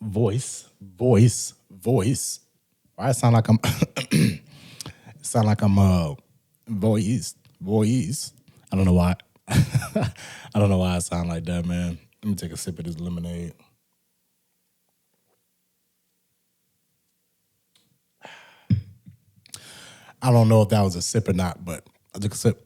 voice. Why it sound like I'm voice. I don't know why. I don't know why I sound like that, man. Let me take a sip of this lemonade. I don't know if that was a sip or not, but I took a sip.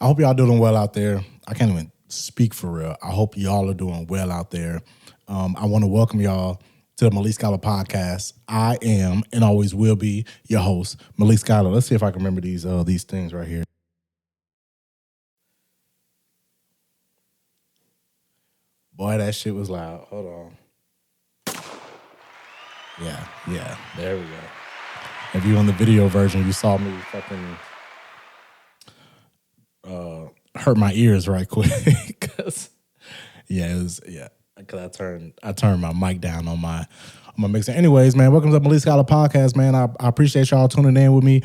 I hope y'all doing well out there. I can't even speak for real. I hope y'all are doing well out there. I want to welcome y'all to the Malik Scholar Podcast. I am and always will be your host, Malik Scholar. Let's see if I can remember these things right here. Boy, that shit was loud. Hold on. Yeah, there we go. If you on the video version, you saw me fucking hurt my ears right quick. Cause I turned my mic down on my mixer. Anyways, man, welcome to the Malik Scholar Podcast, man. I appreciate y'all tuning in with me.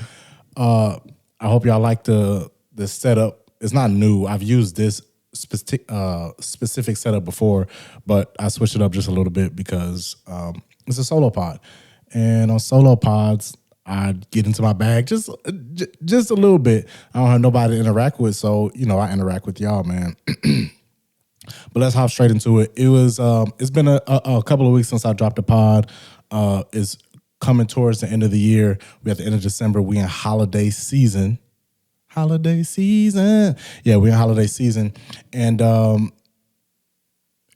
I hope y'all like the setup. It's not new. I've used this specific setup before, but I switched it up just a little bit because it's a solo pod. And on solo pods, I get into my bag just a little bit. I don't have nobody to interact with, so I interact with y'all, man. But let's hop straight into it. It's been a couple of weeks since I dropped a pod. It's coming towards the end of the year. We at the end of December. We in holiday season. Yeah, we're in holiday season, and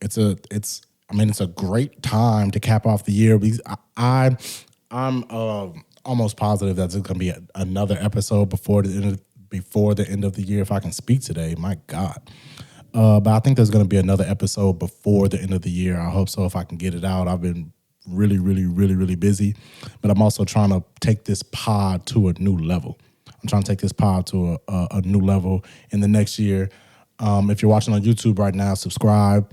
it's a great time to cap off the year. Because I'm almost positive that there's going to be another episode before the end of the year. If I can speak today, my God. But I think there's going to be another episode before the end of the year. I hope so if I can get it out. I've been really, really, really, really busy. But I'm also trying to take this pod to a new level. I'm trying to take this pod to a new level in the next year. If you're watching on YouTube right now, subscribe.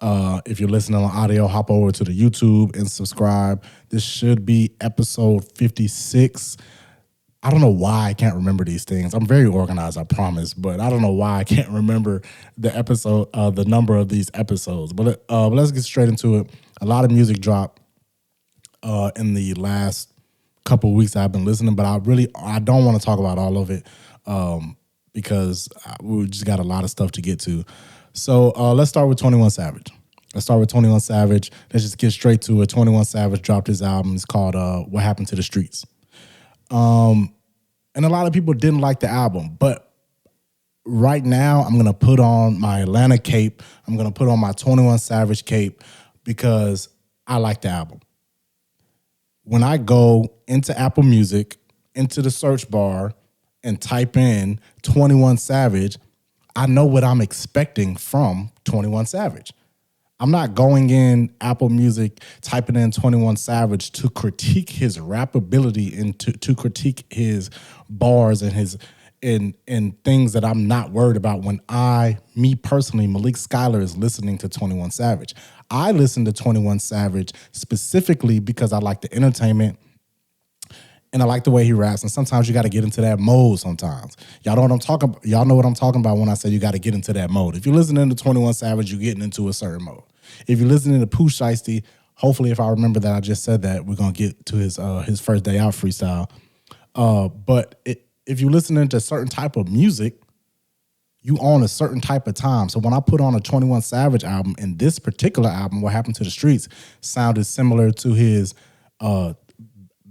If you're listening on audio, hop over to the YouTube and subscribe. This should be episode 56. I don't know why I can't remember these things. I'm very organized, I promise, but I don't know why I can't remember the number of these episodes. But let's get straight into it. A lot of music dropped in the last couple of weeks I've been listening, but I don't want to talk about all of it because we just got a lot of stuff to get to. So let's start with 21 Savage. Let's just get straight to it. 21 Savage dropped his album. It's called What Happened to the Streets. And a lot of people didn't like the album, but right now I'm going to put on my Atlanta cape. I'm going to put on my 21 Savage cape because I like the album. When I go into Apple Music, into the search bar, and type in 21 Savage, I know what I'm expecting from 21 Savage. I'm not going in Apple Music, typing in 21 Savage to critique his rap ability and to critique his bars and his and things that I'm not worried about when me personally, Malik Scholar, is listening to 21 Savage. I listen to 21 Savage specifically because I like the entertainment and I like the way he raps. And sometimes you got to get into that mode sometimes. Y'all know what I'm talking about. Y'all know what I'm talking about when I say you got to get into that mode. If you're listening to 21 Savage, you're getting into a certain mode. If you're listening to Pooh Shiesty, hopefully if I remember that I just said that, we're going to get to his first day out freestyle. But if you're listening to a certain type of music, you on a certain type of time. So when I put on a 21 Savage album, and this particular album, What Happened to the Streets, sounded similar to his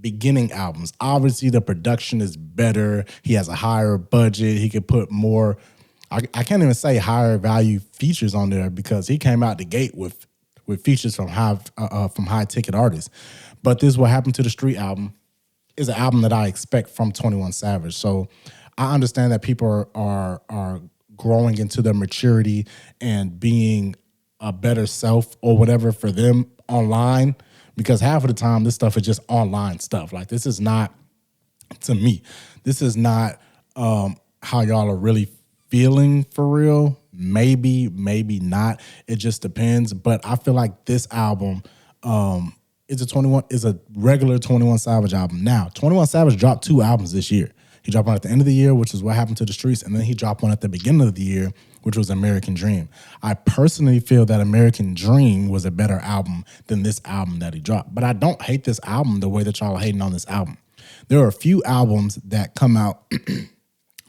beginning albums. Obviously, the production is better. He has a higher budget. He could put more, I can't even say higher value features on there because he came out the gate with features from high ticket artists. But this What Happened to the Street album is an album that I expect from 21 Savage. So I understand that people are growing into their maturity and being a better self or whatever for them online, because half of the time this stuff is just online stuff. Like, this is not, to me, this is not how y'all are really feeling for real. Maybe not. It just depends. But I feel like this album is a regular 21 Savage album. Now, 21 Savage dropped 2 albums this year. He dropped one at the end of the year, which is What Happened to the Streets, and then he dropped one at the beginning of the year, which was American Dream. I personally feel that American Dream was a better album than this album that he dropped. But I don't hate this album the way that y'all are hating on this album. There are a few albums that come out.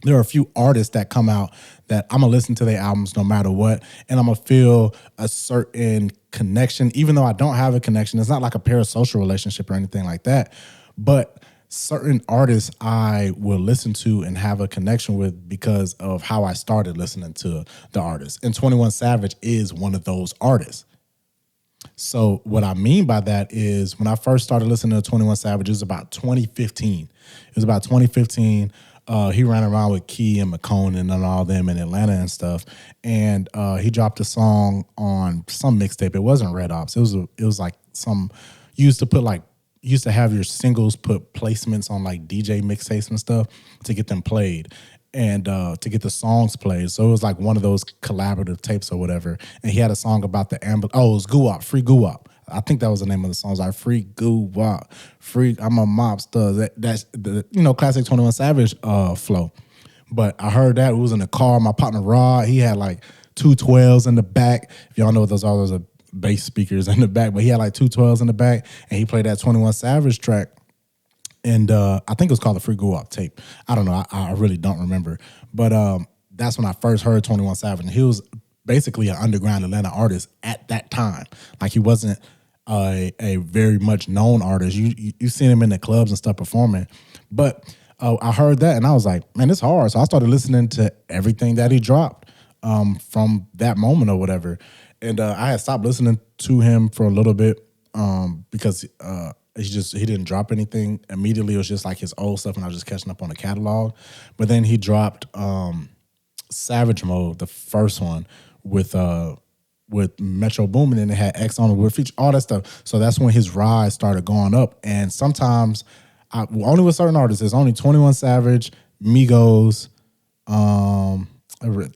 There are a few artists that come out that I'm gonna listen to their albums no matter what, and I'm gonna feel a certain connection, even though I don't have a connection. It's not like a parasocial relationship or anything like that, but certain artists I will listen to and have a connection with because of how I started listening to the artist. And 21 Savage is one of those artists. So what I mean by that is when I first started listening to 21 Savage, it was about 2015. It was about 2015. He ran around with Key and McCone and all them in Atlanta and stuff. And he dropped a song on some mixtape. It wasn't Red Ops. It was like some, you used to have your singles put placements on like DJ mixtapes and stuff to get them played and to get the songs played. So it was like one of those collaborative tapes or whatever. And he had a song about the it was Guwap, Free Guwap. I think that was the name of the song. It was like Free Guwap, Free, I'm a mobster. That's the, classic 21 Savage flow. But I heard that, it was in the car. My partner Rod, he had like 212s in the back. If y'all know what those are bass speakers in the back, but he had like 212s in the back, and he played that 21 Savage track. And I think it was called the Free Go Up tape. I don't know. I really don't remember. But that's when I first heard 21 Savage. And he was basically an underground Atlanta artist at that time. Like he wasn't a very much known artist. You seen him in the clubs and stuff performing. But I heard that and I was like, man, it's hard. So I started listening to everything that he dropped from that moment or whatever. And I had stopped listening to him for a little bit because he didn't drop anything immediately. It was just like his old stuff, and I was just catching up on the catalog. But then he dropped Savage Mode, the first one, with Metro Boomin, and it had X on it with feature, all that stuff. So that's when his rise started going up. And sometimes, only with certain artists, there's only 21 Savage, Migos.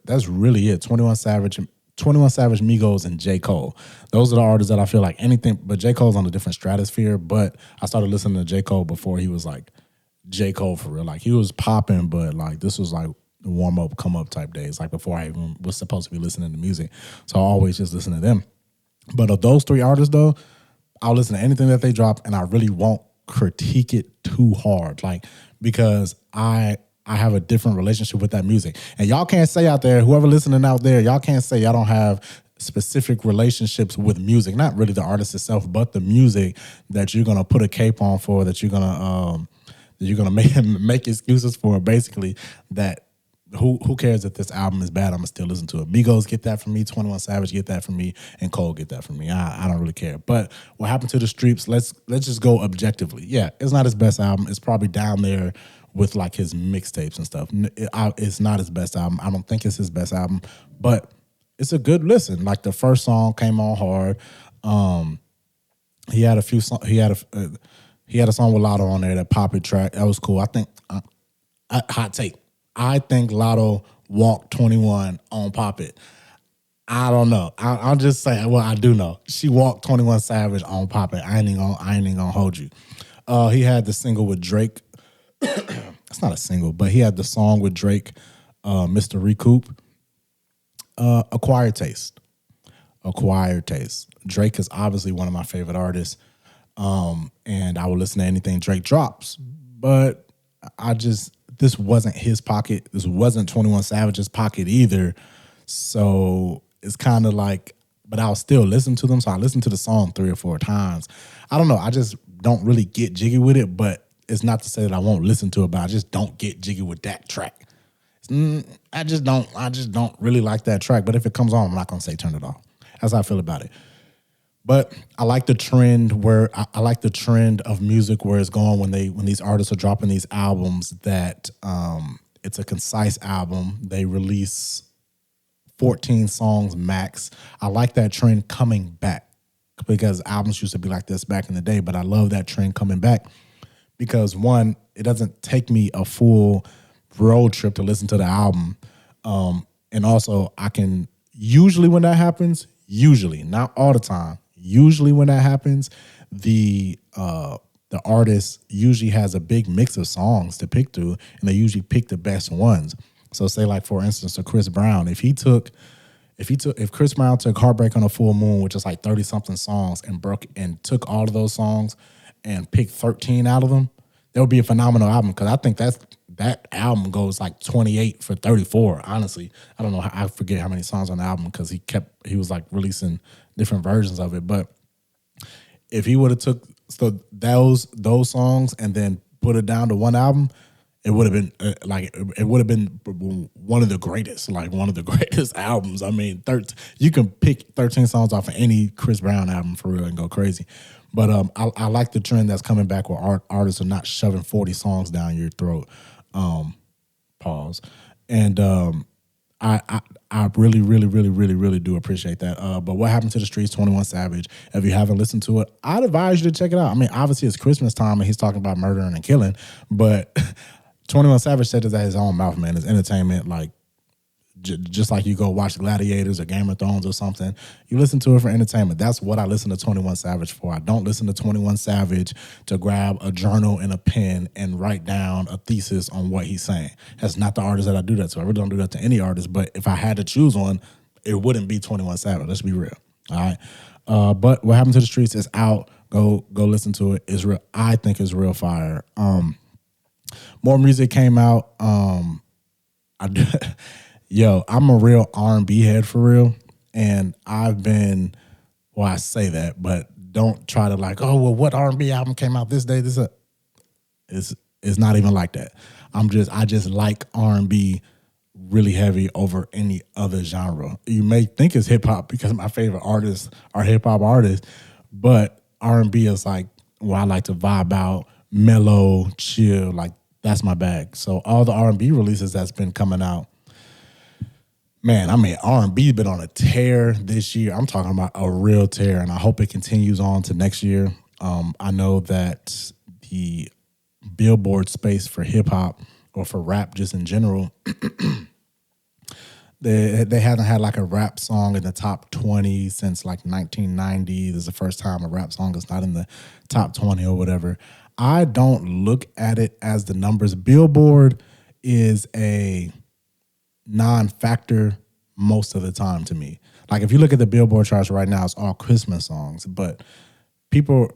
That's really it. 21 Savage, Migos, and J. Cole. Those are the artists that I feel like anything, but J. Cole's on a different stratosphere, but I started listening to J. Cole before he was like J. Cole for real. Like he was popping, but like this was like the warm up, come up type days, like before I even was supposed to be listening to music. So I always just listen to them. But of those three artists though, I'll listen to anything that they drop and I really won't critique it too hard. Like, because I have a different relationship with that music. And y'all can't say out there, whoever listening out there, y'all can't say y'all don't have specific relationships with music. Not really the artist itself, but the music that you're gonna put a cape on for, that you're gonna make excuses for. Basically, that who cares if this album is bad? I'm gonna still listen to it. Migos get that from me, 21 Savage get that from me, and Cole get that from me. I don't really care. But what happened to the Streets? Let's just go objectively. Yeah, it's not his best album. It's probably down there with like his mixtapes and stuff. It's not his best album. I don't think it's his best album, but it's a good listen. Like the first song came on hard. He had a few. He had a song with Lotto on there, that Pop It track. That was cool. I think hot take. I think Lotto walked 21 on Pop It. I don't know. I'll just say, well, I do know. She walked 21 Savage on Pop It. I ain't gonna hold you. He had the single with Drake. It's not a single, but he had the song with Drake, Mr. Recoup. Acquired Taste. Drake is obviously one of my favorite artists, and I will listen to anything Drake drops. But this wasn't his pocket. This wasn't 21 Savage's pocket either. So it's kind of like, but I'll still listen to them. So I listened to the song 3 or 4 times. I don't know. I just don't really get jiggy with it, but it's not to say that I won't listen to it, but I just don't get jiggy with that track. I just don't really like that track. But if it comes on, I'm not gonna say turn it off. That's how I feel about it. But I like the trend where I like the trend of music where it's going when these artists are dropping these albums that it's a concise album. They release 14 songs max. I like that trend coming back because albums used to be like this back in the day. But I love that trend coming back because one, it doesn't take me a full road trip to listen to the album, and also I can usually when that happens, not all the time. Usually when that happens, the artist usually has a big mix of songs to pick through, and they usually pick the best ones. So say like for instance, a Chris Brown, if Chris Brown took Heartbreak on a Full Moon, which is like 30 something songs, and broke and took all of those songs and picked 13 out of them, that would be a phenomenal album. Because I think that album goes like 28 for 34. Honestly, I don't know. I forget how many songs on the album because he was like releasing different versions of it. But if he would have took those songs and then put it down to one album, it would have been it would have been one of the greatest, like one of the greatest albums. I mean, you can pick 13 songs off of any Chris Brown album for real and go crazy. But I like the trend that's coming back where artists are not shoving 40 songs down your throat. Pause. And I really, really, really, really, really do appreciate that. But What Happened to the Streets, 21 Savage, if you haven't listened to it, I'd advise you to check it out. I mean, obviously it's Christmas time and he's talking about murdering and killing, but 21 Savage said this at his own mouth, man. It's entertainment, like just like you go watch Gladiators or Game of Thrones or something. You listen to it for entertainment. That's what I listen to 21 Savage for. I don't listen to 21 Savage to grab a journal and a pen and write down a thesis on what he's saying. That's not the artist that I do that to. I really don't do that to any artist, but if I had to choose one, it wouldn't be 21 Savage. Let's be real. All right. But What Happened to the Streets is out. Go listen to it. It's real. I think it's real fire. More music came out. Yo, I'm a real R&B head for real, and I say that, but don't try to like, oh, well, what R&B album came out this day? It's not even like that. I just like R&B really heavy over any other genre. You may think it's hip hop because my favorite artists are hip hop artists, but R&B is like where I like to vibe out, mellow, chill, like that's my bag. So all the R&B releases that's been coming out, man, I mean, R&B's been on a tear this year. I'm talking about a real tear, and I hope it continues on to next year. I know that the Billboard space for hip-hop or for rap just in general, they haven't had like a rap song in the top 20 since like 1990. This is the first time a rap song is not in the top 20 or whatever. I don't look at it as the numbers. Billboard is a non-factor most of the time to me. Like if you look at the Billboard charts right now, it's all Christmas songs, but people,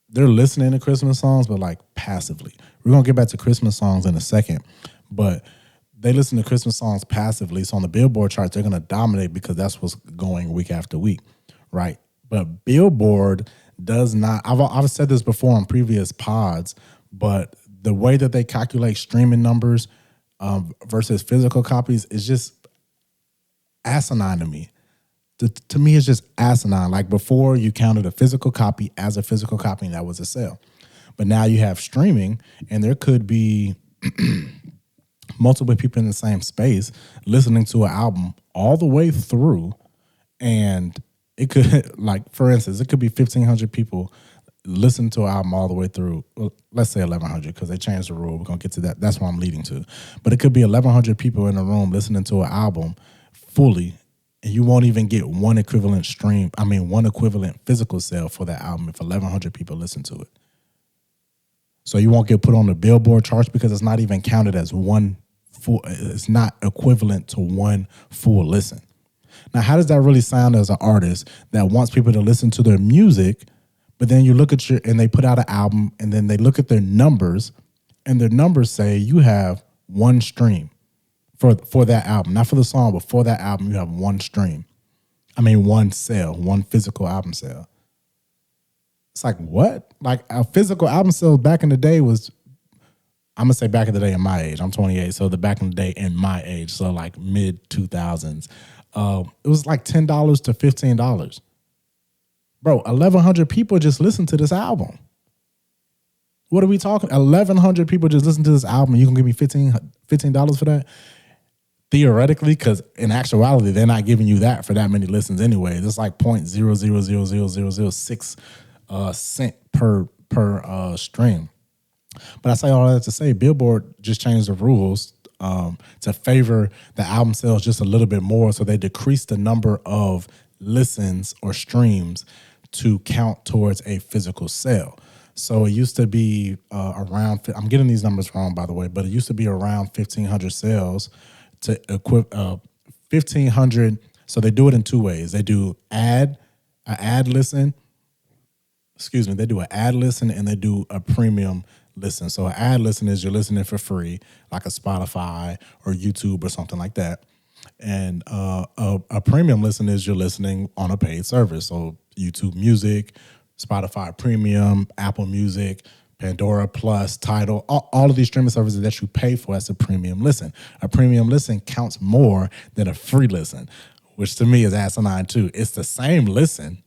they're listening to Christmas songs, but like passively. We're gonna get back to Christmas songs in a second, but they listen to Christmas songs passively. So on the Billboard charts, they're gonna dominate because that's what's going week after week, right? But Billboard does not. I've said this before on previous pods, but the way that they calculate streaming numbers versus physical copies is just asinine to me. To me, it's just asinine. Like before, you counted a physical copy as a physical copy, and that was a sale. But now you have streaming, and there could be multiple people in the same space listening to an album all the way through, and it could, like, for instance, it could be 1,500 people listen to an album all the way through. Well, let's say 1,100 because they changed the rule. We're going to get to that. That's what I'm leading to. But it could be 1,100 people in a room listening to an album fully, and you won't even get one equivalent physical sale for that album if 1,100 people listen to it. So you won't get put on the Billboard charts because it's not even counted as it's not equivalent to one full listen. Now, how does that really sound as an artist that wants people to listen to their music, but then you look at and they put out an album and then they look at their numbers and their numbers say you have one stream for that album, not for the song, but for that album, you have one stream. I mean, one sale, one physical album sale. It's like, what? Like a physical album sale back in the day was, I'm going to say back in the day in my age. I'm 28, so the back in the day in my age, so like mid-2000s. It was like $10 to $15. Bro, 1,100 people just listened to this album. What are we talking? 1,100 people just listened to this album. You can give me $15 for that? Theoretically, because in actuality, they're not giving you that for that many listens anyway. It's like 0.0000006 cent per stream. But I say all that to say, Billboard just changed the rules to favor the album sales just a little bit more. So they decreased the number of listens or streams to count towards a physical sale. So it used to be around, I'm getting these numbers wrong, by the way, but it used to be around 1,500 sales. to equip 1,500. So they do it in two ways. They do ad listen. Excuse me. They do an ad listen and they do a premium listen. So an ad listen is you're listening for free, like a Spotify or YouTube or something like that. And a premium listen is you're listening on a paid service. So YouTube Music, Spotify Premium, Apple Music, Pandora Plus, Tidal, all of these streaming services that you pay for as a premium listen. A premium listen counts more than a free listen, which to me is asinine too. It's the same listen,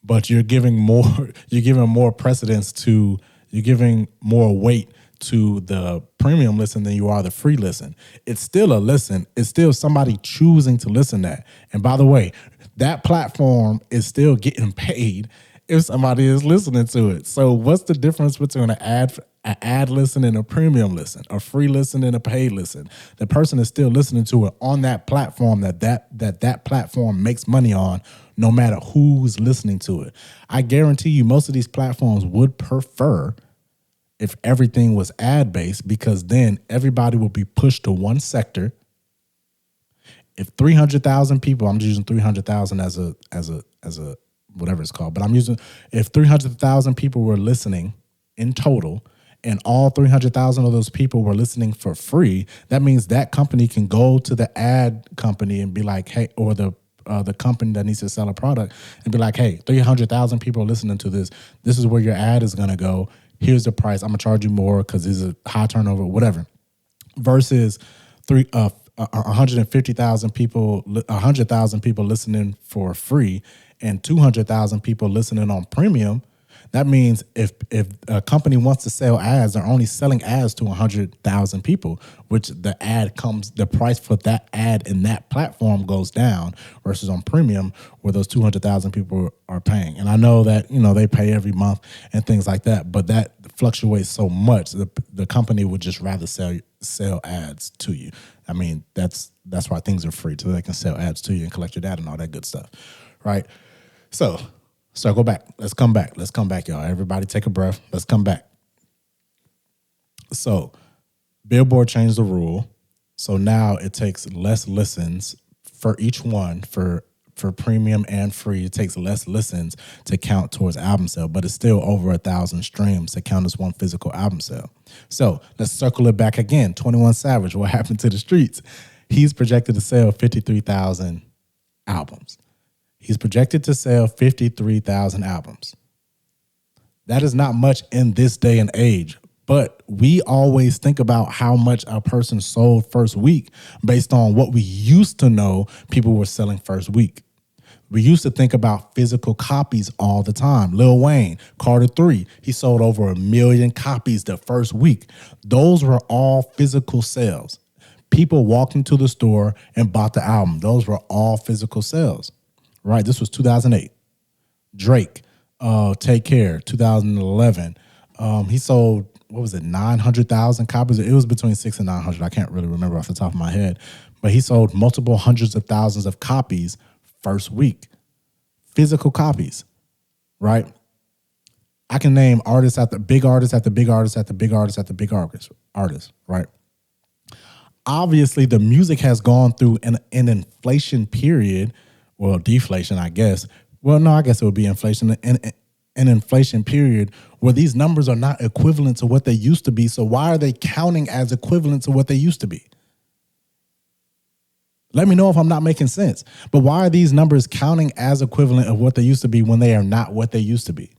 but you're giving more precedence to, you're giving more weight to the premium listen than you are the free listen. It's still a listen. It's still somebody choosing to listen to that. And by the way, that platform is still getting paid if somebody is listening to it. So what's the difference between an ad listen and a premium listen, a free listen and a paid listen? The person is still listening to it on that platform that platform makes money on, no matter who's listening to it. I guarantee you most of these platforms would prefer if everything was ad-based, because then everybody will be pushed to one sector. If 300,000 people, I'm just using 300,000 as a whatever it's called, but if 300,000 people were listening in total, and all 300,000 of those people were listening for free, that means that company can go to the ad company and be like, hey, or the company that needs to sell a product and be like, hey, 300,000 people are listening to this. This is where your ad is going to go. Here's the price. I'm going to charge you more because this is a high turnover, whatever. Versus 150,000 people, 100,000 people listening for free and 200,000 people listening on premium. That means if a company wants to sell ads, they're only selling ads to 100,000 people, which the price for that ad in that platform goes down versus on premium where those 200,000 people are paying. And I know that, they pay every month and things like that, but that fluctuates so much. The company would just rather sell ads to you. I mean, that's why things are free, so they can sell ads to you and collect your data and all that good stuff, right? So circle back. Let's come back, y'all. Everybody take a breath. Let's come back. So Billboard changed the rule. So now it takes less listens for each one, for premium and free. It takes less listens to count towards album sale, but it's still over 1,000 streams to count as one physical album sale. So let's circle it back again. 21 Savage, what happened to the streets? He's projected to sell 53,000 albums. He's projected to sell 53,000 albums. That is not much in this day and age, but we always think about how much a person sold first week based on what we used to know people were selling first week. We used to think about physical copies all the time. Lil Wayne, Carter 3, he sold over 1 million copies the first week. Those were all physical sales. People walked into the store and bought the album. Those were all physical sales. Right, this was 2008. Drake, Take Care, 2011. He sold, 900,000 copies? It was between 600 and 900. I can't really remember off the top of my head. But he sold multiple hundreds of thousands of copies first week. Physical copies, right? I can name artists after big artists after big artists after big artists after big artists, right? Obviously, the music has gone through an inflation period. Well, deflation, I guess. Well, no, I guess it would be inflation. An inflation period where these numbers are not equivalent to what they used to be. So why are they counting as equivalent to what they used to be? Let me know if I'm not making sense. But why are these numbers counting as equivalent of what they used to be when they are not what they used to be?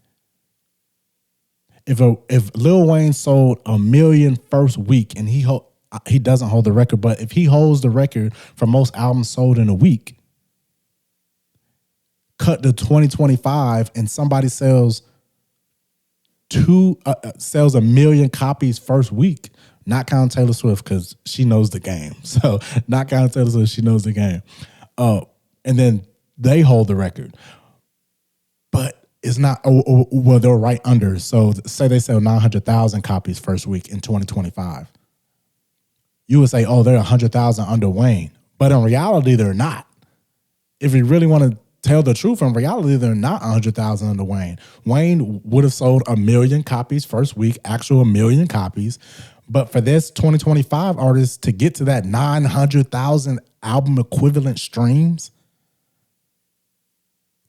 If Lil Wayne sold 1 million first week and he doesn't hold the record, but if he holds the record for most albums sold in a week, cut to 2025 and somebody sells 1 million copies first week, not counting Taylor Swift because she knows the game. So not counting Taylor Swift, she knows the game. And then they hold the record. But it's not, well, they're right under. So say they sell 900,000 copies first week in 2025. You would say, oh, they're 100,000 under Wayne. But in reality, they're not. If you really want to tell the truth, in reality, they're not 100,000 under Wayne. Wayne would have sold 1 million copies first week, actual 1 million copies. But for this 2025 artist to get to that 900,000 album equivalent streams,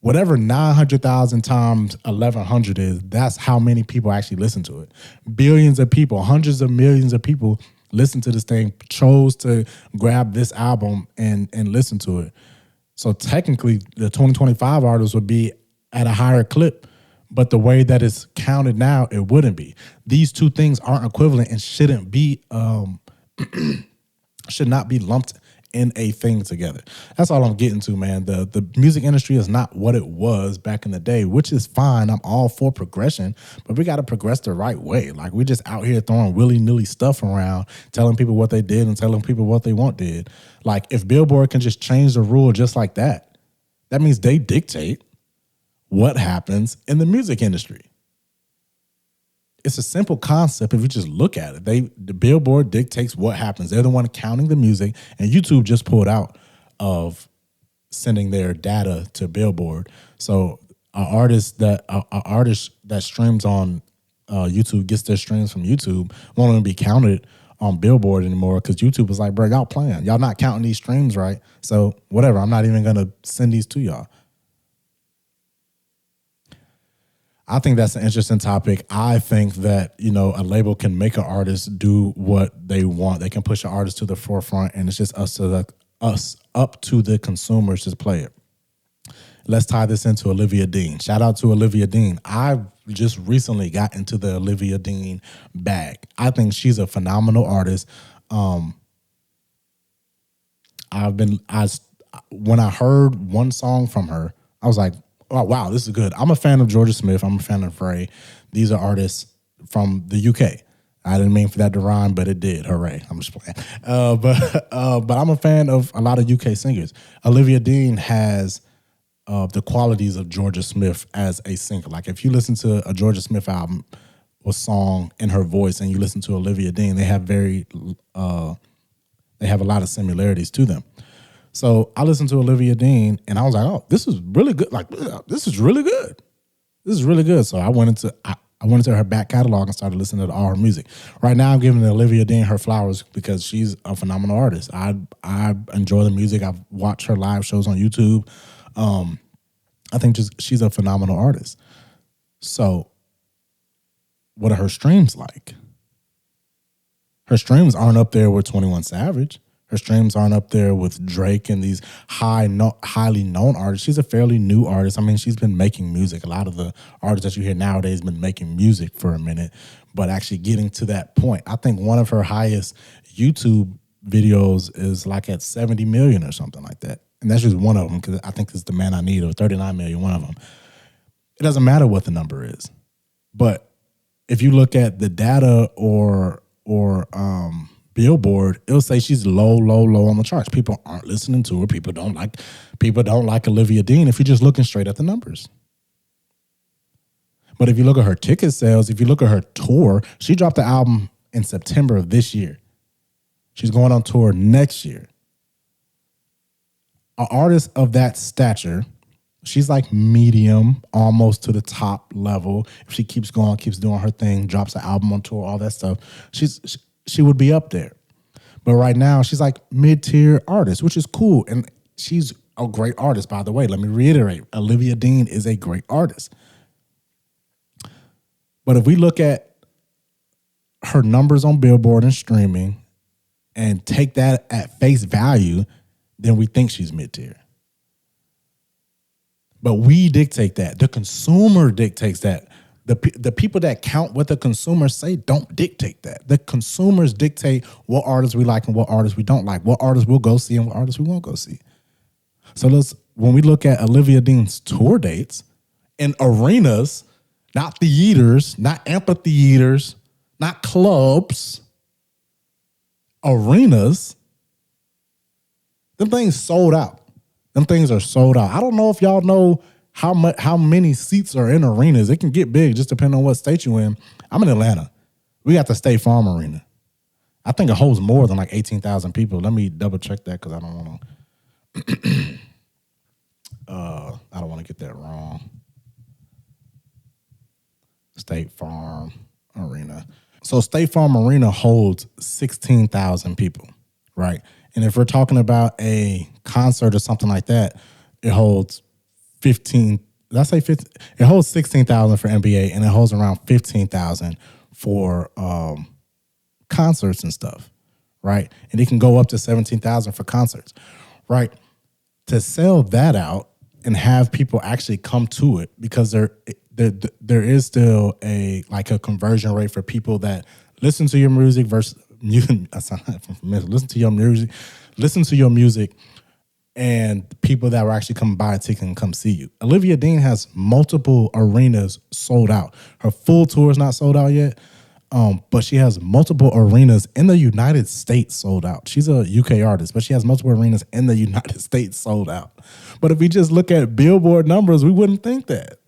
whatever 900,000 times 1100 is, that's how many people actually listen to it. Billions of people, hundreds of millions of people listen to this thing, chose to grab this album and listen to it. So technically, the 2025 artist would be at a higher clip, but the way that it's counted now, it wouldn't be. These two things aren't equivalent and shouldn't be should not be lumped in a thing together. That's all I'm getting to, man. The music industry is not what it was back in the day, which is fine. I'm all for progression, but we got to progress the right way. Like, we're just out here throwing willy-nilly stuff around, telling people what they did and telling people what they want did. Like, if Billboard can just change the rule just like that, that means they dictate what happens in the music industry. It's a simple concept if you just look at it. The Billboard dictates what happens. They're the one counting the music, and YouTube just pulled out of sending their data to Billboard. So an artist that streams on YouTube gets their streams from YouTube won't even be counted on Billboard anymore because YouTube was like, bro, y'all playing. Y'all not counting these streams right. So whatever, I'm not even going to send these to y'all. I think that's an interesting topic. I think that, a label can make an artist do what they want. They can push an artist to the forefront, and it's just us up to the consumers to play it. Let's tie this into Olivia Dean. Shout out to Olivia Dean. I just recently got into the Olivia Dean bag. I think she's a phenomenal artist. When I heard one song from her, I was like, oh, wow, this is good. I'm a fan of Georgia Smith. I'm a fan of Frey. These are artists from the UK. I didn't mean for that to rhyme, but it did. Hooray. I'm just playing. But I'm a fan of a lot of UK singers. Olivia Dean has the qualities of Georgia Smith as a singer. Like, if you listen to a Georgia Smith album or song in her voice and you listen to Olivia Dean, they have a lot of similarities to them. So I listened to Olivia Dean and I was like, oh, this is really good. Like, this is really good. This is really good. So I went into her back catalog and started listening to all her music. Right now I'm giving Olivia Dean her flowers because she's a phenomenal artist. I enjoy the music. I've watched her live shows on YouTube. I think she's a phenomenal artist. So what are her streams like? Her streams aren't up there with 21 Savage. Her streams aren't up there with Drake and these highly known artists. She's a fairly new artist. I mean, she's been making music. A lot of the artists that you hear nowadays been making music for a minute, but actually getting to that point. I think one of her highest YouTube videos is like at 70 million or something like that. And that's just one of them because I think it's The Man I Need, or 39 million, one of them. It doesn't matter what the number is. But if you look at the data or Billboard, it'll say she's low on the charts. People aren't listening to her. People don't like Olivia Dean if you're just looking straight at the numbers. But if you look at her ticket sales, if you look at her tour, she dropped the album in September of this year. She's going on tour next year. An artist of that stature, she's like medium, almost to the top level. If she keeps going, keeps doing her thing, drops an album on tour, all that stuff, she would be up there. But right now, she's like mid-tier artist, which is cool. And she's a great artist, by the way. Let me reiterate. Olivia Dean is a great artist. But if we look at her numbers on Billboard and streaming and take that at face value, then we think she's mid-tier. But we dictate that. The consumer dictates that. The people that count what the consumers say don't dictate that. The consumers dictate what artists we like and what artists we don't like, what artists we'll go see and what artists we won't go see. So when we look at Olivia Dean's tour dates in arenas, not theaters, not amphitheaters, not clubs, arenas, them things sold out. Them things are sold out. I don't know if y'all know how many seats are in arenas. It can get big just depending on what state you're in. I'm in Atlanta. We got the State Farm Arena. I think it holds more than like 18,000 people. Let me double check that because I don't want to. I don't want to get that wrong. State Farm Arena. So State Farm Arena holds 16,000 people, right? And if we're talking about a concert or something like that, it holds 15. Did I say 15? It holds 16,000 for NBA, and it holds around 15,000 for concerts and stuff, right? And it can go up to 17,000 for concerts, right? To sell that out and have people actually come to it, because there is still a conversion rate for people that listen to your music versus listen to your music and people that were actually come buy a ticket and come see you. Olivia Dean has multiple arenas sold out. Her full tour is not sold out yet, but she has multiple arenas in the United States sold out. She's a UK artist, but she has multiple arenas in the United States sold out. But if we just look at Billboard numbers, we wouldn't think that.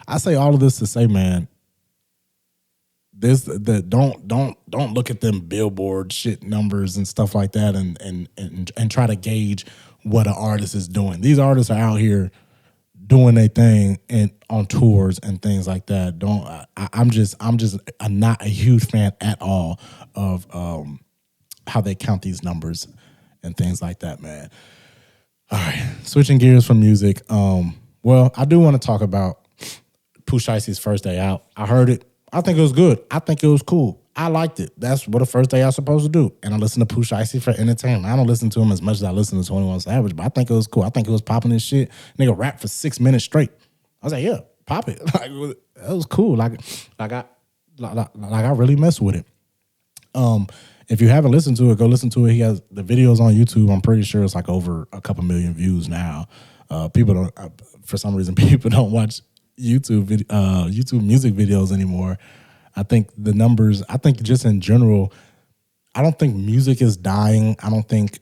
I say all of this to say, man, don't look at them Billboard shit numbers and stuff like that and try to gauge what an artist is doing. These artists are out here doing their thing and on tours and things like that. I'm just not a huge fan at all of how they count these numbers and things like that, man. All right, switching gears from music. Well, I do want to talk about Pooh Shiesty's first day out. I heard it. I think it was good. I think it was cool. I liked it. That's what a first day out's supposed to do. And I listen to Pooh Shiesty for entertainment. I don't listen to him as much as I listen to 21 Savage, but I think it was cool. I think it was popping this shit. Nigga rap for 6 minutes straight. I was like, yeah, pop it. Like, that was cool. Like I really messed with it. If you haven't listened to it, go listen to it. He has the videos on YouTube. I'm pretty sure it's like over a couple million views now. People don't, for some reason, people don't watch YouTube music videos anymore. I think the numbers, I think just in general, I don't think music is dying. I don't think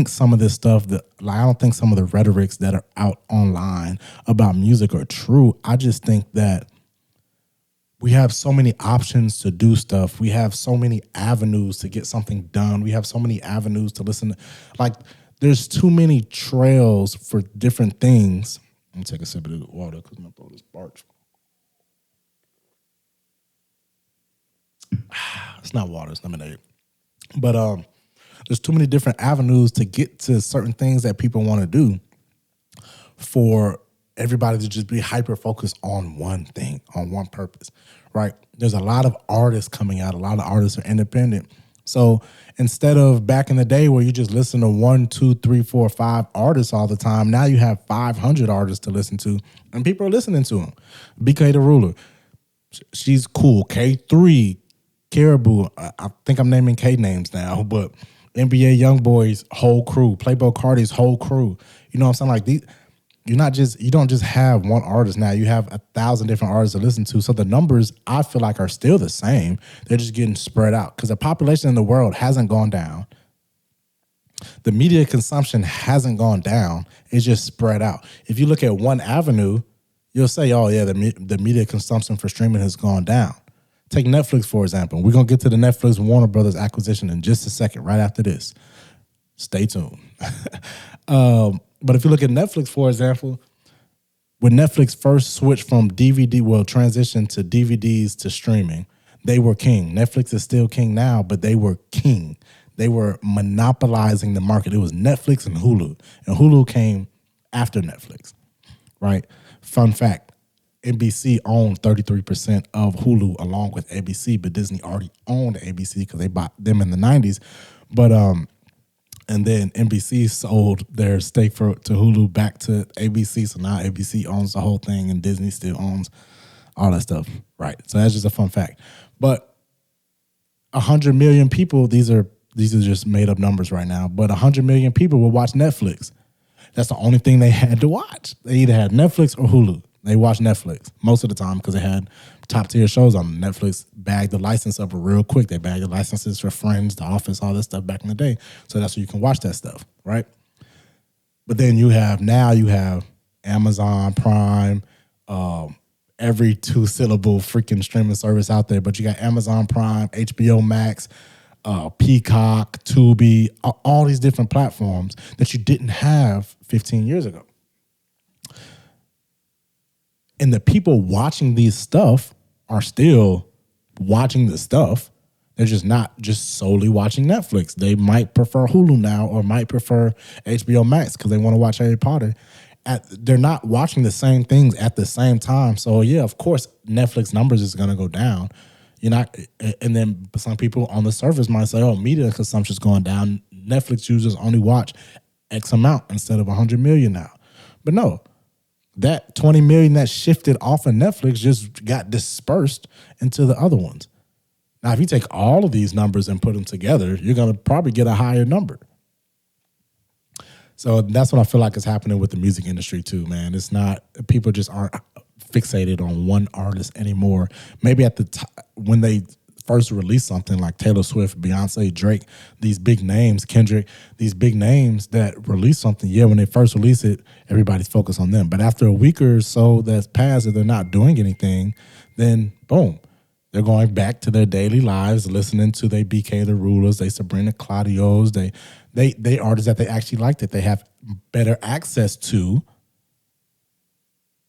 some of this stuff I don't think some of the rhetorics that are out online about music are true. I just think that we have so many options to do stuff. We have so many avenues to get something done. We have so many avenues to listen to. Like, there's too many trails for different things. Let me take a sip of the water because my throat is parched. It's not water, it's lemonade. But there's too many different avenues to get to certain things that people want to do for everybody to just be hyper-focused on one thing, on one purpose, right? There's a lot of artists coming out. A lot of artists are independent. So instead of back in the day where you just listen to 1, 2, 3, 4, 5 artists all the time, now you have 500 artists to listen to, and people are listening to them. BK the Ruler, she's cool. K3, Caribou, I think I'm naming K names now, but NBA Youngboy's whole crew, Playboi Carti's whole crew. You know what I'm saying? Like, you don't just have one artist now. You have 1,000 different artists to listen to. So the numbers, I feel like, are still the same. They're just getting spread out because the population in the world hasn't gone down. The media consumption hasn't gone down. It's just spread out. If you look at one avenue, you'll say, oh, yeah, the media consumption for streaming has gone down. Take Netflix, for example. We're going to get to the Netflix Warner Brothers acquisition in just a second, right after this. Stay tuned. But if you look at Netflix, for example, when Netflix first switched from transitioned to DVDs to streaming, they were king. Netflix is still king now, but they were king. They were monopolizing the market. It was Netflix and Hulu. And Hulu came after Netflix, right? Fun fact, NBC owned 33% of Hulu along with ABC, but Disney already owned ABC because they bought them in the 90s. But and then NBC sold their stake to Hulu back to ABC. So now ABC owns the whole thing and Disney still owns all that stuff. Right. So that's just a fun fact. But 100 million people, these are just made up numbers right now, but 100 million people will watch Netflix. That's the only thing they had to watch. They either had Netflix or Hulu. They watched Netflix most of the time because they had top tier shows on. Netflix bagged the license up real quick. They bagged the licenses for Friends, The Office, all this stuff back in the day. So that's where you can watch that stuff, right? But then you have Amazon Prime, every 2-syllable freaking streaming service out there. But you got Amazon Prime, HBO Max, Peacock, Tubi, all these different platforms that you didn't have 15 years ago. And the people watching these stuff are still watching the stuff. They're just not just solely watching Netflix. They might prefer Hulu now or might prefer HBO Max because they want to watch Harry Potter. They're not watching the same things at the same time. So yeah, of course, Netflix numbers is going to go down. You're not, and then some people on the surface might say, "Oh, media consumption is going down. Netflix users only watch X amount instead of 100 million now." But no, that 20 million that shifted off of Netflix just got dispersed into the other ones. Now, if you take all of these numbers and put them together, you're going to probably get a higher number. So that's what I feel like is happening with the music industry too, man. It's not, people just aren't fixated on one artist anymore. Maybe at the when they first released something like Taylor Swift, Beyonce, Drake, these big names, Kendrick, these big names that release something, yeah, when they first release it, everybody's focused on them. But after a week or so that's passed and they're not doing anything, then boom, they're going back to their daily lives, listening to they BK the Rulers, they Sabrina Claudios, they artists that they actually like, that they have better access to.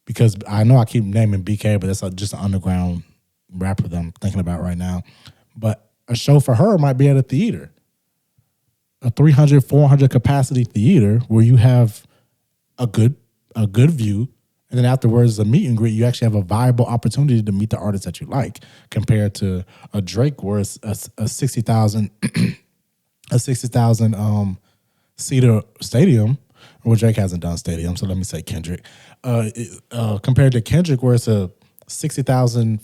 Because I know I keep naming BK, but that's just an underground rapper that I'm thinking about right now. But a show for her might be at a theater, a 300, 400 capacity theater where you have a good view. And then afterwards, a meet and greet, you actually have a viable opportunity to meet the artists that you like, compared to a Drake where it's a 60,000 a 60,000 seater stadium. Well, Drake hasn't done stadium, so let me say Kendrick. Compared to Kendrick, where it's a 60,000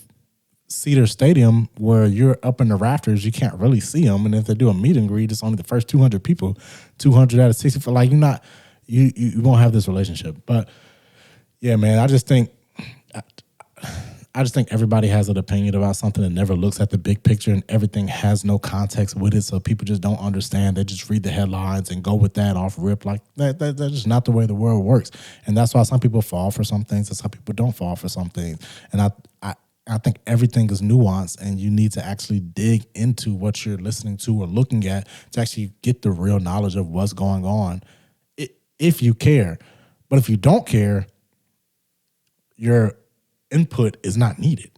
seater stadium where you're up in the rafters, you can't really see them. And if they do a meet and greet, it's only the first 200 people, 200 out of 60. For like, you won't have this relationship. But yeah, man, I just think everybody has an opinion about something and never looks at the big picture, and everything has no context with it. So people just don't understand. They just read the headlines and go with that off rip. Like that's just not the way the world works. And that's why some people fall for some things and some people don't fall for some things. And I think everything is nuanced, and you need to actually dig into what you're listening to or looking at to actually get the real knowledge of what's going on, if you care. But if you don't care, your input is not needed.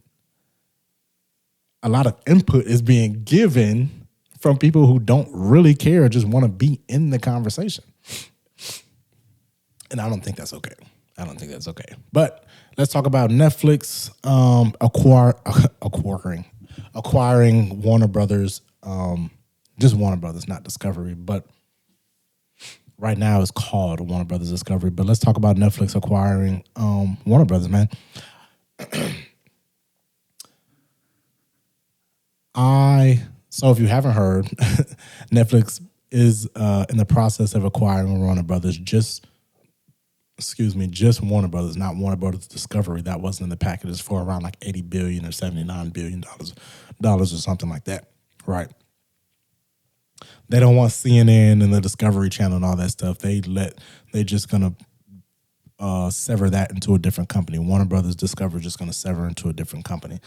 A lot of input is being given from people who don't really care, just want to be in the conversation. And I don't think that's okay. But let's talk about Netflix acquiring Warner Brothers, just Warner Brothers, not Discovery, but right now it's called Warner Brothers Discovery. But let's talk about Netflix acquiring Warner Brothers, man. So if you haven't heard, Netflix is in the process of acquiring Warner Brothers. Just Warner Brothers, not Warner Brothers Discovery. That wasn't in the packages, for around like $80 billion or $79 billion or something like that, right? They don't want CNN and the Discovery Channel and all that stuff. They just gonna sever that into a different company. Warner Brothers Discovery just gonna sever into a different company,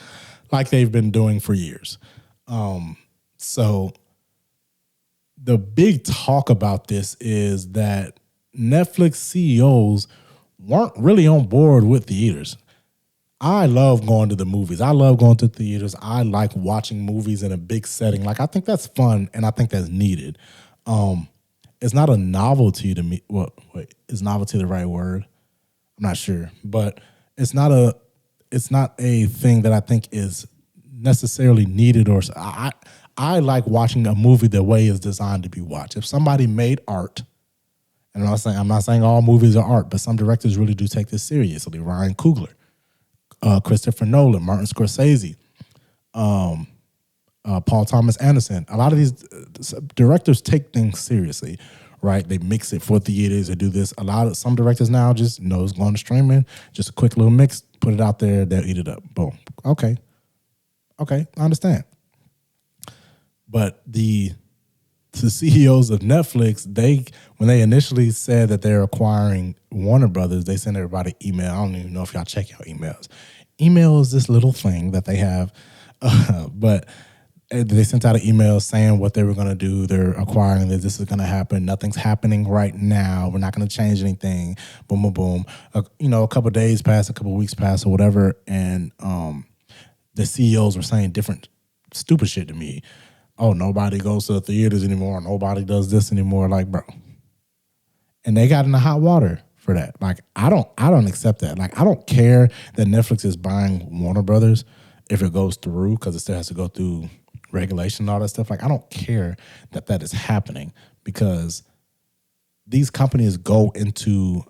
like they've been doing for years. So the big talk about this is that Netflix CEOs weren't really on board with theaters. I love going to the movies. I love going to theaters. I like watching movies in a big setting. Like, I think that's fun, and I think that's needed. It's not a novelty to me. Is novelty the right word? I'm not sure, but it's not a thing that I think is necessarily needed. Or I like watching a movie the way it's designed to be watched. If somebody made art, and I'm not saying all movies are art, but some directors really do take this seriously. Ryan Coogler, Christopher Nolan, Martin Scorsese, Paul Thomas Anderson. A lot of these directors take things seriously, right? They mix it for theaters. They do this. Some directors now just know it's going to streaming. Just a quick little mix, put it out there. They'll eat it up. Boom. Okay, I understand. But the CEOs of Netflix, when they initially said that they're acquiring Warner Brothers, they sent everybody email. I don't even know if y'all check your emails. Email is this little thing that they have, but they sent out an email saying what they were going to do. They're acquiring this. This is going to happen. Nothing's happening right now. We're not going to change anything. Boom, boom, boom. A couple of days passed, a couple of weeks passed, or whatever, and the CEOs were saying different stupid shit to me. Oh, nobody goes to the theaters anymore. Nobody does this anymore. Like, bro, and they got in the hot water for that. Like, I don't accept that. Like, I don't care that Netflix is buying Warner Brothers if it goes through, because it still has to go through regulation and all that stuff. Like, I don't care that is happening, because these companies go into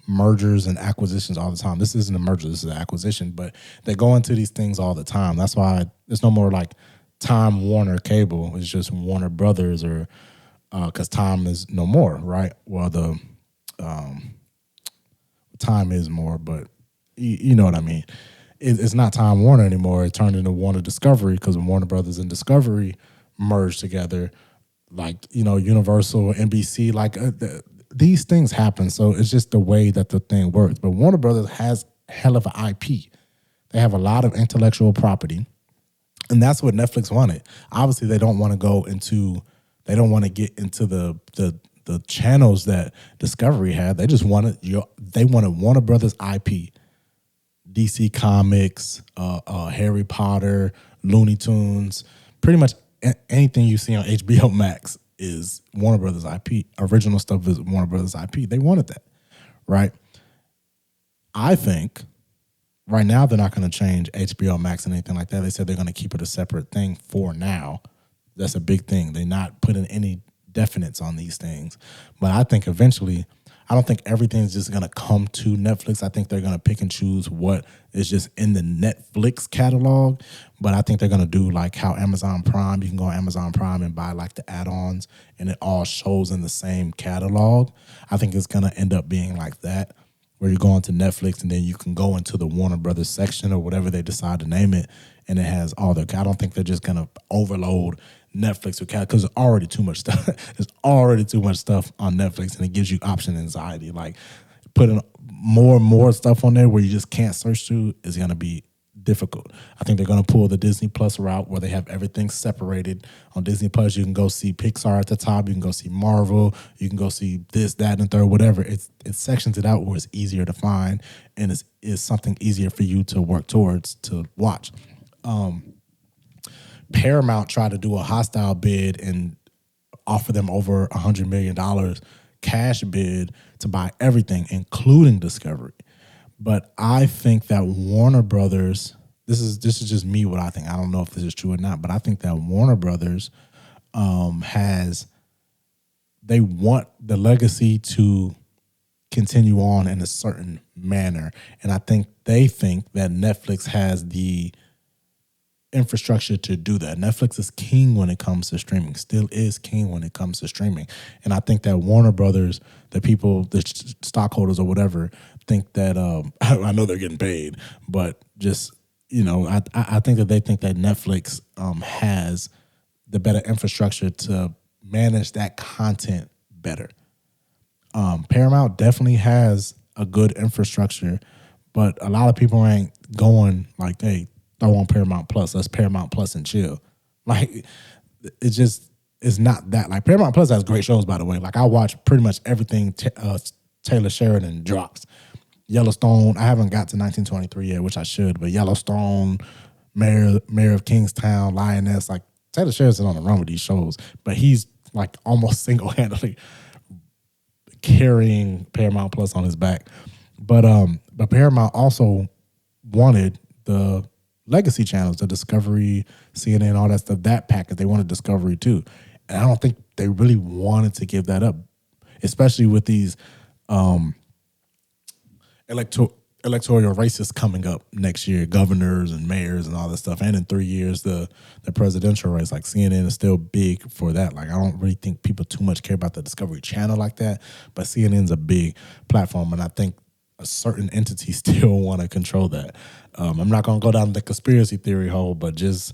mergers and acquisitions all the time. This isn't a merger, this is an acquisition, but they go into these things all the time. That's why there's no more like Time Warner Cable. It's just Warner Brothers, or because Time is no more, right? Well, the Time is more, but you know what I mean. It's not Time Warner anymore. It turned into Warner Discovery, because Warner Brothers and Discovery merged together. Like, Universal, NBC, like these things happen. So it's just the way that the thing works. But Warner Brothers has hell of an IP. They have a lot of intellectual property, and that's what Netflix wanted. Obviously, they don't want to get into the channels that Discovery had. They just wanted Warner Brothers IP. DC Comics, Harry Potter, Looney Tunes, pretty much anything you see on HBO Max is Warner Brothers IP. Original stuff is Warner Brothers IP. They wanted that, right? I think right now they're not going to change HBO Max and anything like that. They said they're going to keep it a separate thing for now. That's a big thing. They're not putting any definites on these things. But I think eventually, I don't think everything's just going to come to Netflix. I think they're going to pick and choose what is just in the Netflix catalog. But I think they're going to do like how Amazon Prime, you can go on Amazon Prime and buy like the add-ons and it all shows in the same catalog. I think it's going to end up being like that, where you go onto Netflix and then you can go into the Warner Brothers section or whatever they decide to name it, and it has all their. I don't think they're just going to overload Netflix with because there's already too much stuff. There's already too much stuff on Netflix, and it gives you option anxiety. Like putting more and more stuff on there where you just can't search through is going to be difficult. I think they're going to pull the Disney Plus route where they have everything separated. On Disney Plus, you can go see Pixar at the top. You can go see Marvel. You can go see this, that, and third, whatever. It sections it out where it's easier to find, and it's something easier for you to work towards to watch. Paramount tried to do a hostile bid and offer them over $100 million cash bid to buy everything, including Discovery. But I think that Warner Brothers, this is just me, what I think. I don't know if this is true or not, but I think that Warner Brothers they want the legacy to continue on in a certain manner. And I think they think that Netflix has the infrastructure to do that. Netflix is king when it comes to streaming, still is king when it comes to streaming. And I think that Warner Brothers, the people, the stockholders or whatever, think that, I know they're getting paid, but just, I think that they think that Netflix has the better infrastructure to manage that content better. Paramount definitely has a good infrastructure, but a lot of people ain't going like, hey, throw on Paramount Plus. Let's Paramount Plus and chill. Like, it just is not that. Like, Paramount Plus has great shows, by the way. Like, I watch pretty much everything Taylor Sheridan drops. Yellowstone, I haven't got to 1923 yet, which I should, but Yellowstone, Mayor of Kingstown, Lioness, like, Taylor Sheridan's on the run with these shows, but he's, like, almost single-handedly carrying Paramount Plus on his back. But Paramount also wanted the legacy channels, the Discovery, CNN, all that stuff, that package. They wanted Discovery too. And I don't think they really wanted to give that up, especially with these electoral races coming up next year, governors and mayors and all that stuff. And in 3 years, the presidential race, like CNN is still big for that. Like, I don't really think people too much care about the Discovery Channel like that, but CNN's a big platform, and I think a certain entity still want to control that. I'm not going to go down the conspiracy theory hole, but just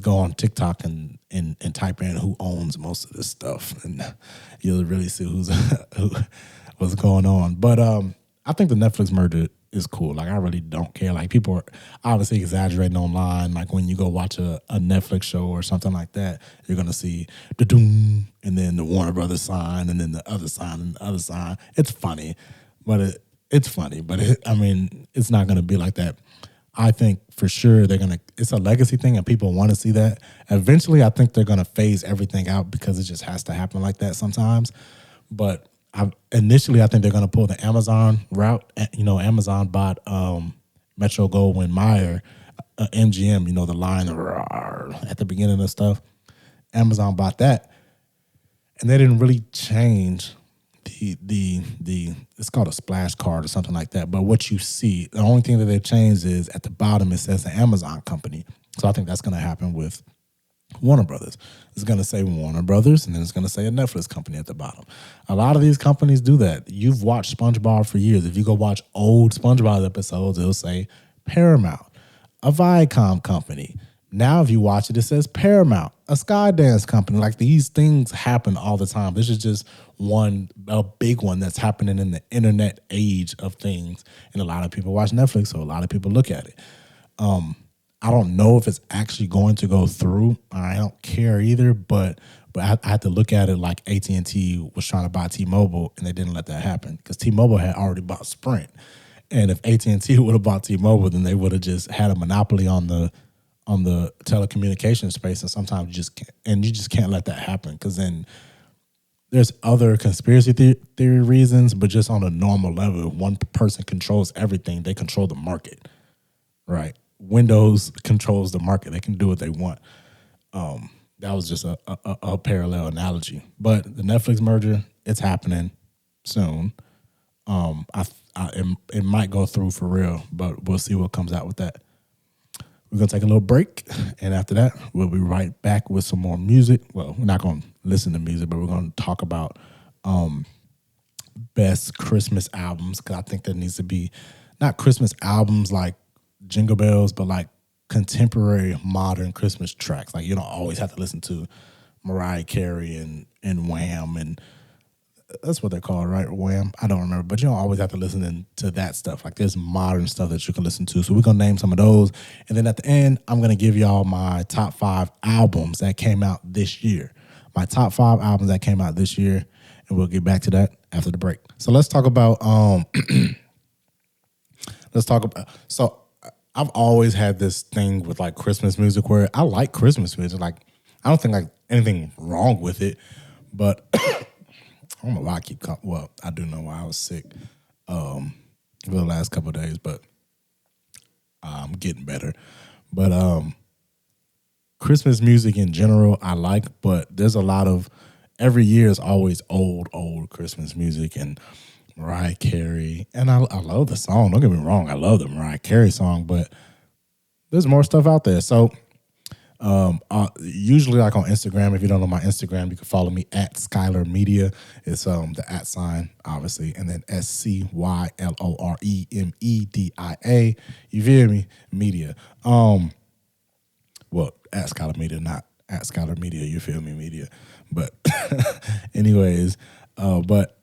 go on TikTok and type in who owns most of this stuff, and you'll really see what's going on. But I think the Netflix merger is cool. Like I really don't care. Like people are obviously exaggerating online. Like when you go watch a Netflix show or something like that, you're gonna see the doom and then the Warner Brothers sign and then the other sign and the other sign. It's funny, but it's funny. But I mean, it's not gonna be like that. I think for sure it's a legacy thing and people want to see that. Eventually, I think they're going to phase everything out because it just has to happen like that sometimes. But initially, I think they're going to pull the Amazon route. Amazon bought Metro Goldwyn Mayer, MGM, the line at the beginning of stuff. Amazon bought that. And they didn't really change the it's called a splash card or something like that. But what you see, the only thing that they changed is at the bottom it says the Amazon company. So I think that's going to happen with Warner Brothers. It's going to say Warner Brothers, and then it's going to say a Netflix company at the bottom. A lot of these companies do that. You've watched SpongeBob for years. If you go watch old SpongeBob episodes, it'll say Paramount, a Viacom company. Now, if you watch it, it says Paramount, a Skydance company. Like these things happen all the time. This is just a big one that's happening in the internet age of things. And a lot of people watch Netflix, so a lot of people look at it. I don't know if it's actually going to go through. I don't care either, but I had to look at it like AT&T was trying to buy T-Mobile, and they didn't let that happen because T-Mobile had already bought Sprint. And if AT&T would have bought T-Mobile, then they would have just had a monopoly on the telecommunications space, and sometimes you just can't let that happen because then there's other conspiracy theory reasons, but just on a normal level, if one person controls everything, they control the market, right? Windows controls the market; they can do what they want. That was just a parallel analogy, but the Netflix merger, it's happening soon. It might go through for real, but we'll see what comes out with that. We're going to take a little break, and after that, we'll be right back with some more music. Well, we're not going to listen to music, but we're going to talk about best Christmas albums, because I think there needs to be not Christmas albums like Jingle Bells, but like contemporary modern Christmas tracks. Like you don't always have to listen to Mariah Carey and Wham, and that's what they're called, right? Wham. I don't remember, but you don't always have to listen to that stuff. Like there's modern stuff that you can listen to. So we're gonna name some of those, and then at the end, I'm gonna give y'all my top 5 albums that came out this year. My top 5 albums that came out this year, and we'll get back to that after the break. So let's talk about So I've always had this thing with like Christmas music where I like Christmas music. Like I don't think like anything wrong with it, but I don't know why I do know why I was sick for the last couple of days, but I'm getting better. But Christmas music in general I like, but there's a lot of every year is always old Christmas music and Mariah Carey. And I love the song. Don't get me wrong, I love the Mariah Carey song, but there's more stuff out there. So usually like on Instagram, if you don't know my Instagram, you can follow me at Skylar Media. It's the @ sign, obviously, and then SCYLOREMEDIA. You feel me? Media. Well, at Skylar Media, not at Skylar Media, you feel me, media. But anyways, but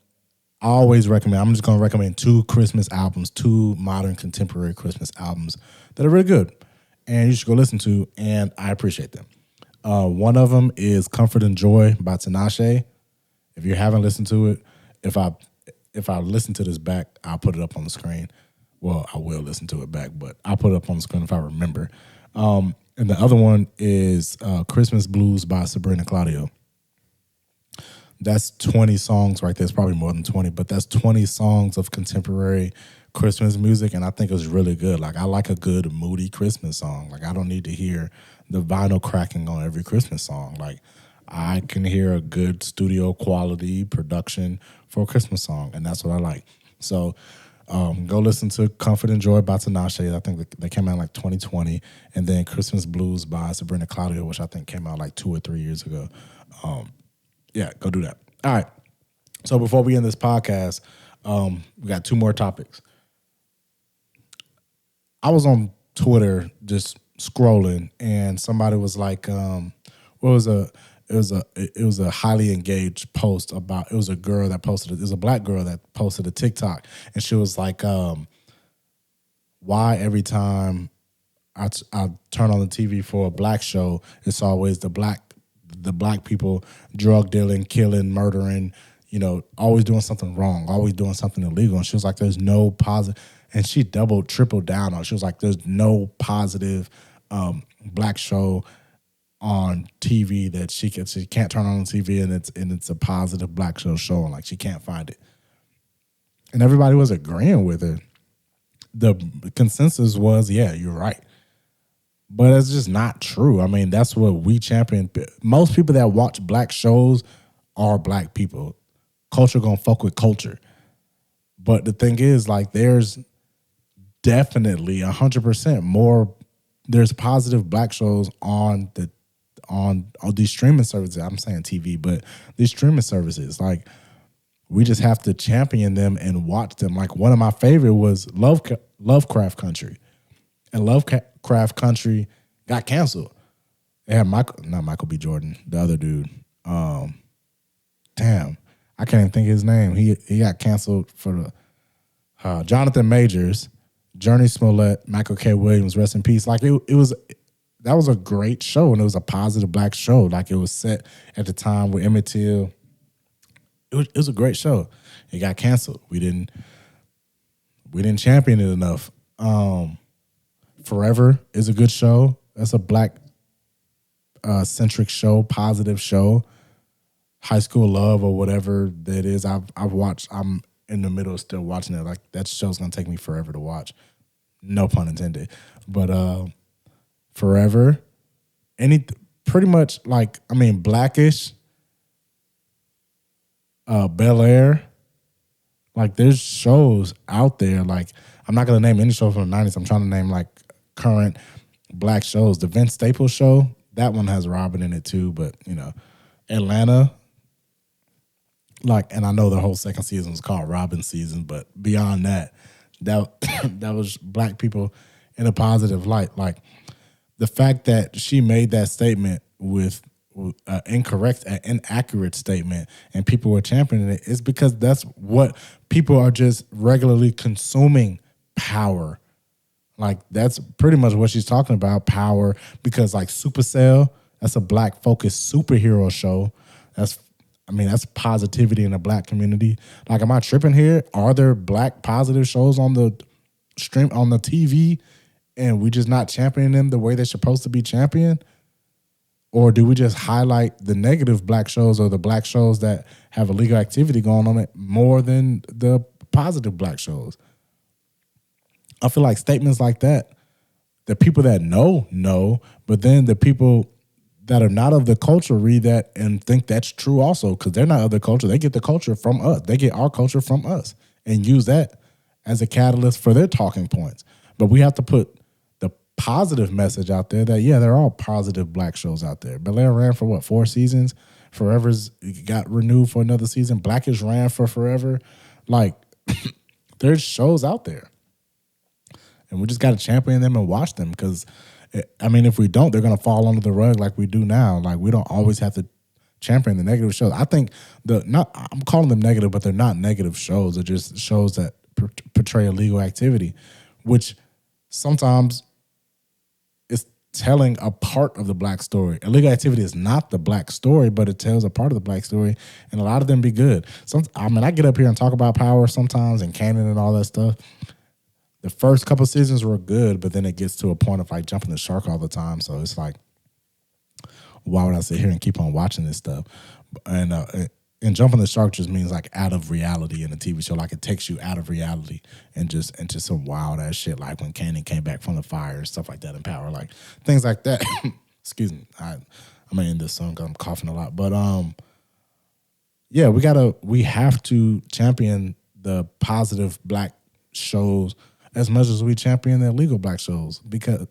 I always recommend, I'm just gonna recommend 2 Christmas albums, 2 modern contemporary Christmas albums that are really good. And you should go listen to, and I appreciate them. One of them is Comfort and Joy by Tinashe. If you haven't listened to it, if I listen to this back, I'll put it up on the screen. Well, I will listen to it back, but I'll put it up on the screen if I remember. And the other one is Christmas Blues by Sabrina Claudio. That's 20 songs right there. It's probably more than 20, but that's 20 songs of contemporary Christmas music, and I think it's really good. Like I like a good moody Christmas song. Like I don't need to hear the vinyl cracking on every Christmas song. Like I can hear a good studio quality production for a Christmas song, and that's what I like. So go listen to Comfort and Joy by Tinashe. I think they came out like 2020, and then Christmas Blues by Sabrina Claudio, which I think came out like 2 or 3 years ago. Yeah, go do that. All right. So before we end this podcast, we got 2 more topics. I was on Twitter just scrolling, and somebody was like, it was a highly engaged post about, it was a girl that posted it. It was a black girl that posted a TikTok, and she was like, why every time I turn on the TV for a black show, it's always the black people drug dealing, killing, murdering, always doing something wrong, always doing something illegal. And she was like, there's no positive. And she doubled, tripled down on it. She was like, there's no positive black show on TV that she can't turn on TV and it's a positive black show showing. Like she can't find it. And everybody was agreeing with her. The consensus was, yeah, you're right. But it's just not true. I mean, that's what we champion. Most people that watch black shows are black people. Culture gonna fuck with culture. But the thing is, like, there's definitely 100% more. There's positive black shows on these streaming services. I'm saying TV, but these streaming services, like, we just have to champion them and watch them. Like, one of my favorite was Lovecraft Country. And Lovecraft Country got canceled. It had not Michael B. Jordan, the other dude. Damn, I can't even think of his name. He got canceled for the Jonathan Majors, Journey Smollett, Michael K. Williams, rest in peace. Like that was a great show, and it was a positive black show. Like it was set at the time with Emmett Till. It was a great show. It got canceled. We didn't champion it enough. Forever is a good show. That's a black centric show, positive show. High School Love or whatever that is. I've watched. I'm in the middle of still watching it. Like that show's gonna take me forever to watch. No pun intended. But Forever, pretty much like, I mean, Blackish, Bel Air. Like there's shows out there. Like I'm not gonna name any show from the 90s. I'm trying to name like current black shows. The Vince Staples show, that one has Robin in it too, but Atlanta, like, and I know the whole second season was called Robin season, but beyond that that was black people in a positive light. Like the fact that she made that statement with inaccurate statement and people were championing it is because that's what people are just regularly consuming, power. Like that's pretty much what she's talking about, power, because like Supercell, that's a black focused superhero show. That's positivity in the black community. Like, am I tripping here? Are there black positive shows on the stream, on the TV, and we just not championing them the way they're supposed to be championed? Or do we just highlight the negative black shows or the black shows that have illegal activity going on it more than the positive black shows? I feel like statements like that, the people that know, but then the people that are not of the culture read that and think that's true also, because they're not of the culture. They get the culture from us. They get our culture from us and use that as a catalyst for their talking points. But we have to put the positive message out there that, yeah, there are positive black shows out there. Bel Air ran for 4 seasons? Forever's got renewed for another season. Blackish ran for forever. Like, there's shows out there. And we just got to champion them and watch them, because, I mean, if we don't, they're going to fall under the rug like we do now. Like, we don't always have to champion the negative shows. I think I'm calling them negative, but they're not negative shows. They're just shows that portray illegal activity, which sometimes is telling a part of the black story. Illegal activity is not the black story, but it tells a part of the black story, and a lot of them be good. I get up here and talk about power sometimes and canon and all that stuff. The first couple seasons were good, but then it gets to a point of like jumping the shark all the time. So it's like, why would I sit here and keep on watching this stuff? And jumping the shark just means like out of reality in a TV show. Like it takes you out of reality and just into some wild ass shit, like when Kanan came back from the fire and stuff like that in Power, like things like that. Excuse me, I'm gonna end this song because I'm coughing a lot. But yeah, we have to champion the positive black shows as much as we champion the illegal black shows, because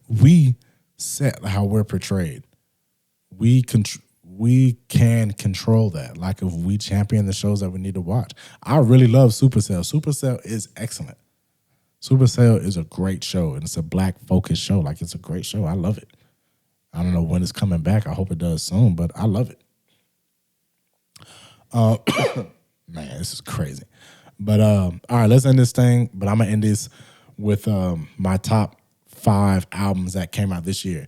we set how we're portrayed. We can control that. Like if we champion the shows that we need to watch. I really love Supercell. Supercell is excellent. Supercell is a great show, and it's a black focused show. Like it's a great show. I love it. I don't know when it's coming back. I hope it does soon, but I love it. Man, this is crazy. But all right, let's end this thing. But I'm gonna end this with my top 5 albums that came out this year.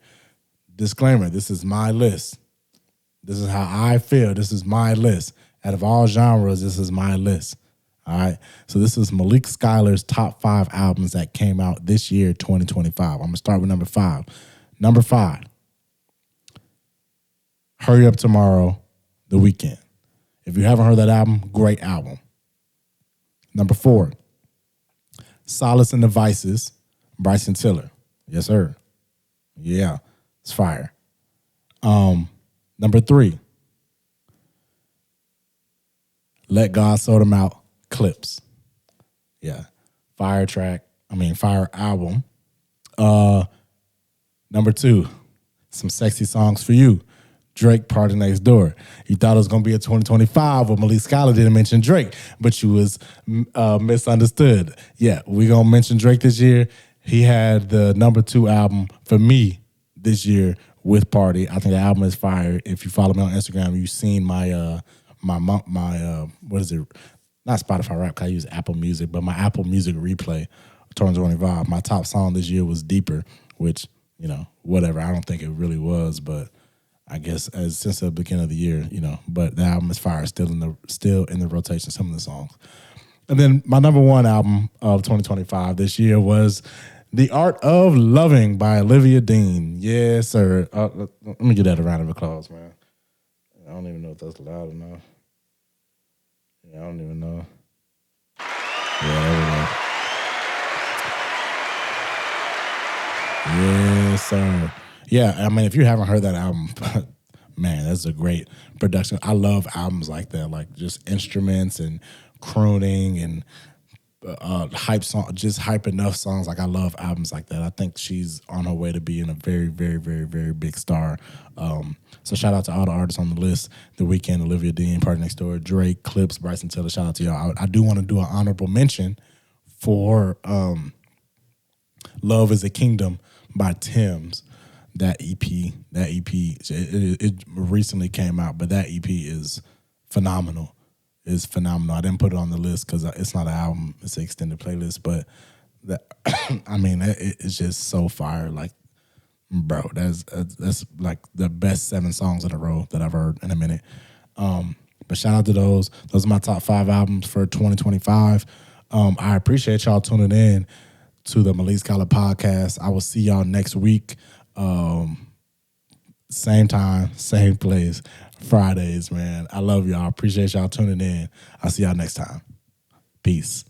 Disclaimer: this is my list. This is how I feel. This is my list. Out of all genres, this is my list. All right. So this is Malik Skylar's top 5 albums that came out this year, 2025. I'm gonna start with number 5. Number 5. Hurry Up Tomorrow, The Weeknd. If you haven't heard that album, great album. Number 4. Solace and the Vices, Bryson Tiller. Yes, sir. Yeah, it's fire. Number 3. Let God Sort 'Em Out, Clips. Yeah, fire track. Fire album. Number 2, Some Sexy Songs for You, Drake, Party Next Door. You thought it was going to be a 2025 where Malik Skylar didn't mention Drake, but you was misunderstood. Yeah, we going to mention Drake this year. He had the number 2 album for me this year with Party. I think the album is fire. If you follow me on Instagram, you've seen my what is it? Not Spotify Rap, 'cause I use Apple Music, but my Apple Music replay, 2025. My top song this year was Deeper, which, whatever. I don't think it really was, but I guess since the beginning of the year, but the album is fire, still in the rotation, some of the songs. And then my number 1 album of 2025 this year was The Art of Loving by Olivia Dean. Yes, sir. Let me give that a round of applause, man. I don't even know if that's loud enough. Yeah, I don't even know. Yeah, there we go. Yes, sir. Yeah, if you haven't heard that album, man, that's a great production. I love albums like that, like just instruments and crooning and hype song, just hype enough songs. Like I love albums like that. I think she's on her way to being a very, very, very, very big star. So shout out to all the artists on the list: The Weeknd, Olivia Dean, Party Next Door, Drake, Clips, Bryson Tiller. Shout out to y'all. I do want to do an honorable mention for Love Is a Kingdom by Tim's. That EP, it recently came out, but that EP is phenomenal. It's phenomenal. I didn't put it on the list because it's not an album; it's an extended playlist. But it's just so fire. Like, bro, that's like the best 7 songs in a row that I've heard in a minute. But shout out to those. Those are my top 5 albums for 2025. I appreciate y'all tuning in to the Malik Skylar podcast. I will see y'all next week. Same time, same place, Fridays, man. I love y'all. Appreciate y'all tuning in. I'll see y'all next time. Peace.